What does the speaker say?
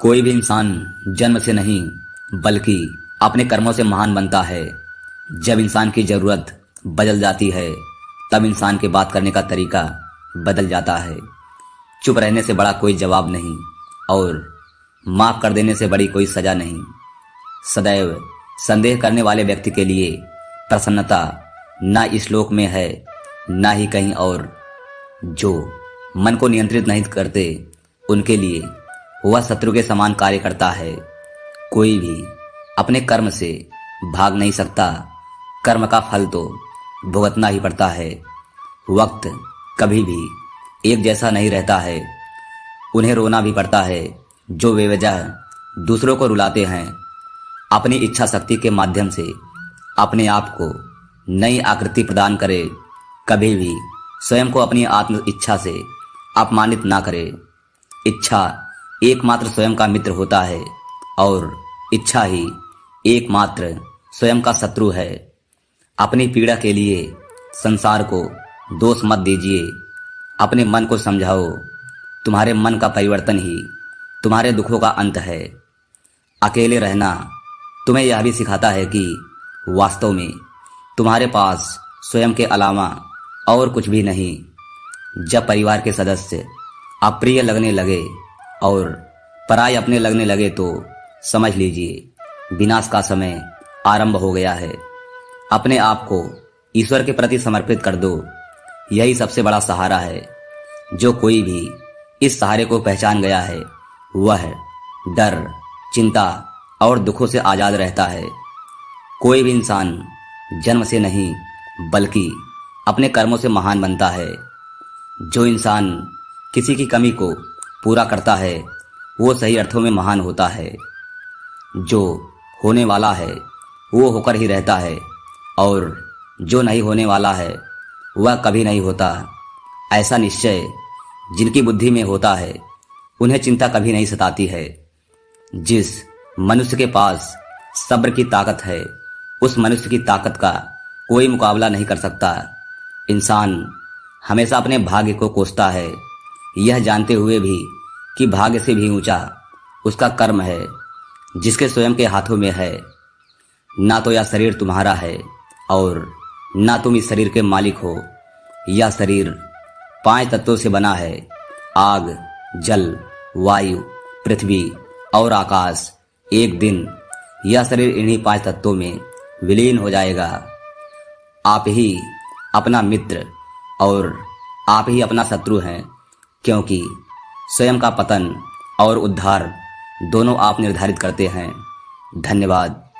कोई भी इंसान जन्म से नहीं बल्कि अपने कर्मों से महान बनता है। जब इंसान की ज़रूरत बदल जाती है तब इंसान के बात करने का तरीका बदल जाता है। चुप रहने से बड़ा कोई जवाब नहीं और माफ़ कर देने से बड़ी कोई सज़ा नहीं। सदैव संदेह करने वाले व्यक्ति के लिए प्रसन्नता न इस लोक में है न ही कहीं और। जो मन को नियंत्रित नहीं करते उनके लिए वह शत्रु के समान कार्य करता है। कोई भी अपने कर्म से भाग नहीं सकता, कर्म का फल तो भुगतना ही पड़ता है। वक्त कभी भी एक जैसा नहीं रहता है, उन्हें रोना भी पड़ता है जो बेवजह दूसरों को रुलाते हैं। अपनी इच्छा शक्ति के माध्यम से अपने आप को नई आकृति प्रदान करे। कभी भी स्वयं को अपनी आत्म इच्छा से अपमानित ना करे। इच्छा एकमात्र स्वयं का मित्र होता है और इच्छा ही एकमात्र स्वयं का शत्रु है। अपनी पीड़ा के लिए संसार को दोष मत दीजिए, अपने मन को समझाओ। तुम्हारे मन का परिवर्तन ही तुम्हारे दुखों का अंत है। अकेले रहना तुम्हें यह भी सिखाता है कि वास्तव में तुम्हारे पास स्वयं के अलावा और कुछ भी नहीं। जब परिवार के सदस्य अप्रिय लगने लगे और पराय अपने लगने लगे तो समझ लीजिए विनाश का समय आरंभ हो गया है। अपने आप को ईश्वर के प्रति समर्पित कर दो, यही सबसे बड़ा सहारा है। जो कोई भी इस सहारे को पहचान गया है वह डर, चिंता और दुखों से आजाद रहता है। कोई भी इंसान जन्म से नहीं बल्कि अपने कर्मों से महान बनता है। जो इंसान किसी की कमी को पूरा करता है वो सही अर्थों में महान होता है। जो होने वाला है वो होकर ही रहता है और जो नहीं होने वाला है वह कभी नहीं होता। ऐसा निश्चय जिनकी बुद्धि में होता है उन्हें चिंता कभी नहीं सताती है। जिस मनुष्य के पास सब्र की ताकत है उस मनुष्य की ताकत का कोई मुकाबला नहीं कर सकता। इंसान हमेशा अपने भाग्य को कोसता है, यह जानते हुए भी कि भाग्य से भी ऊंचा उसका कर्म है जिसके स्वयं के हाथों में है। ना तो यह शरीर तुम्हारा है और ना तुम इस शरीर के मालिक हो। यह शरीर 5 तत्वों से बना है, आग, जल, वायु, पृथ्वी और आकाश। एक दिन यह शरीर इन्हीं 5 तत्वों में विलीन हो जाएगा। आप ही अपना मित्र और आप ही अपना शत्रु हैं, क्योंकि स्वयं का पतन और उद्धार दोनों आप निर्धारित करते हैं। धन्यवाद।